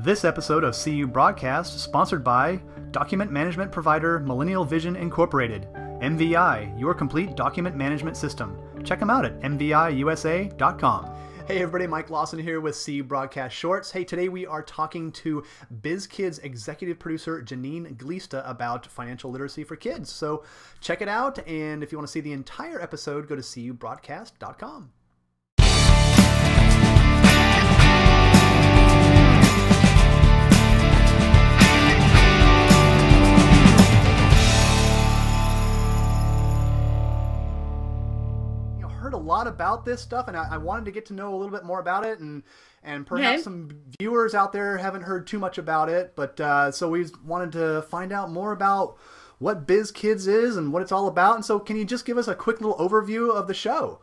This episode of CU Broadcast is sponsored by document management provider Millennial Vision Incorporated. MVI, your complete document management system. Check them out at mviusa.com. Hey everybody, Mike Lawson here with CU Broadcast Shorts. Hey, today we are talking to BizKids executive producer Jeannine Glista about financial literacy for kids. So check it out, and if you want to see the entire episode, go to cubroadcast.com. A lot about this stuff, and I wanted to get to know a little bit more about it, and perhaps some viewers out there haven't heard too much about it, but so we wanted to find out more about what BizKids is and what it's all about. And so can you just give us a quick little overview of the show?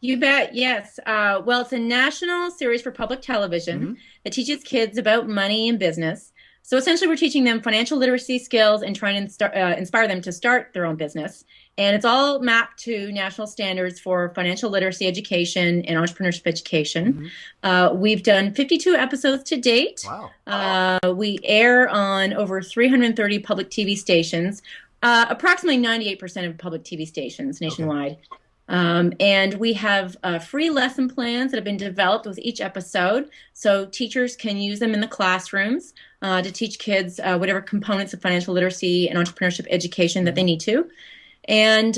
You bet, yes. Well, it's a national series for public television that teaches kids about money and business. So essentially we're teaching them financial literacy skills and trying to inspire them to start their own business. And it's all mapped to national standards for financial literacy education and entrepreneurship education. We've done 52 episodes to date. Wow. We air on over 330 public TV stations, approximately 98% of public TV stations nationwide. Okay. And we have free lesson plans that have been developed with each episode, so teachers can use them in the classrooms to teach kids whatever components of financial literacy and entrepreneurship education that they need to. And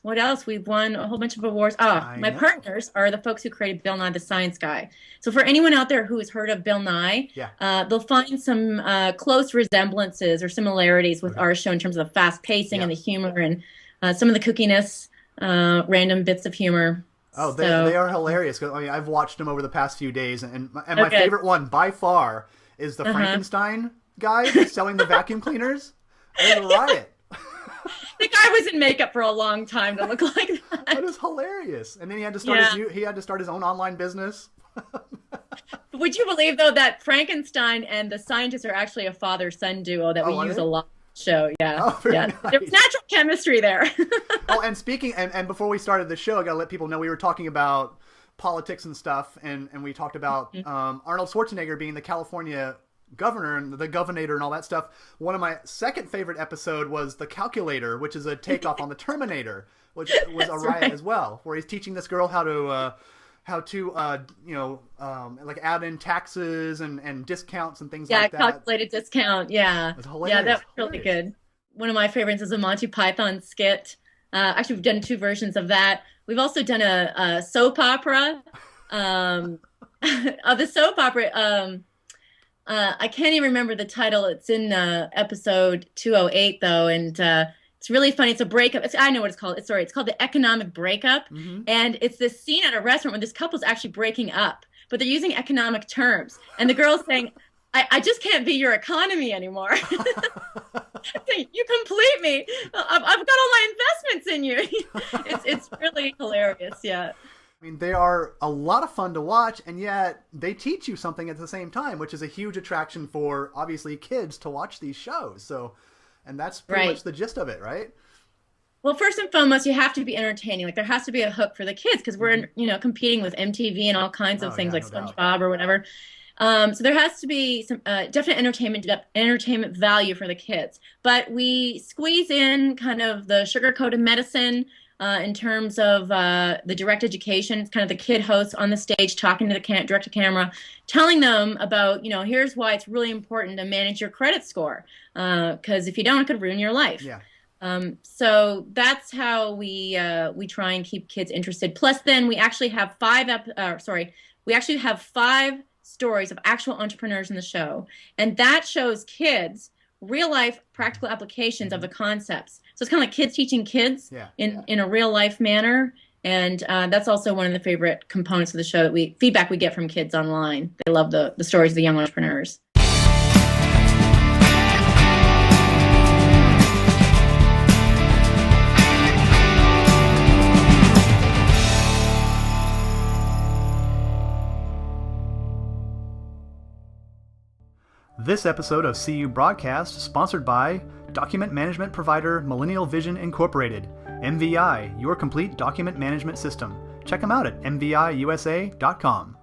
what else? We've won a whole bunch of awards. My partners are the folks who created Bill Nye the Science Guy. So for anyone out there who has heard of Bill Nye, they'll find some close resemblances or similarities with our show in terms of the fast pacing and the humor and some of the kookiness, random bits of humor. Oh, they are hilarious. I mean, I've watched them over the past few days, and my favorite one by far is the Frankenstein guy selling the vacuum cleaners. It was a riot. The guy was in makeup for a long time to look like that. That is hilarious. And then he had to start his own online business. Would you believe though that Frankenstein and the scientists are actually a father-son duo that we use a lot on the show? Yeah. Nice. There was natural chemistry there. And speaking and before we started the show, I got to let people know we were talking about politics and stuff, and we talked about Arnold Schwarzenegger being the California governor and the governor and all that stuff. One of my second favorite episode was The Calculator, which is a takeoff on the Terminator, which was a riot as well, where he's teaching this girl how to like add in taxes and discounts and things like that. Yeah, calculated discount. Yeah. It was hilarious. Yeah, that was really good. One of my favorites is a Monty Python skit. Actually, we've done 2 versions of that. We've also done a soap opera. Of the soap opera, I can't even remember the title. It's in episode 208, though, and it's really funny. It's a breakup. I know what it's called. It's called The Economic Breakup, and it's this scene at a restaurant where this couple's actually breaking up, but they're using economic terms, and the girl's saying, I just can't be your economy anymore. Saying, you complete me. I've got all my investments in you. It's really hilarious, yeah. I mean, they are a lot of fun to watch, and yet they teach you something at the same time, which is a huge attraction for, obviously, kids to watch these shows. So, and that's pretty much the gist of it, right? Well, first and foremost, you have to be entertaining. Like, there has to be a hook for the kids, because we're, competing with MTV and all kinds of things like SpongeBob or whatever. So there has to be some definite entertainment value for the kids. But we squeeze in kind of the sugar-coated medicine, in terms of the direct education. It's kind of the kid hosts on the stage talking to the direct to camera, telling them about, here's why it's really important to manage your credit score, because if you don't, it could ruin your life. Yeah. So that's how we try and keep kids interested. Plus, then we actually have 5 stories of actual entrepreneurs in the show, and that shows kids real life practical applications of the concepts. So it's kind of like kids teaching kids in a real life manner. And that's also one of the favorite components of the show feedback we get from kids online. They love the stories of the young entrepreneurs. This episode of CU Broadcast is sponsored by document management provider Millennial Vision Incorporated. MVI, your complete document management system. Check them out at mviusa.com.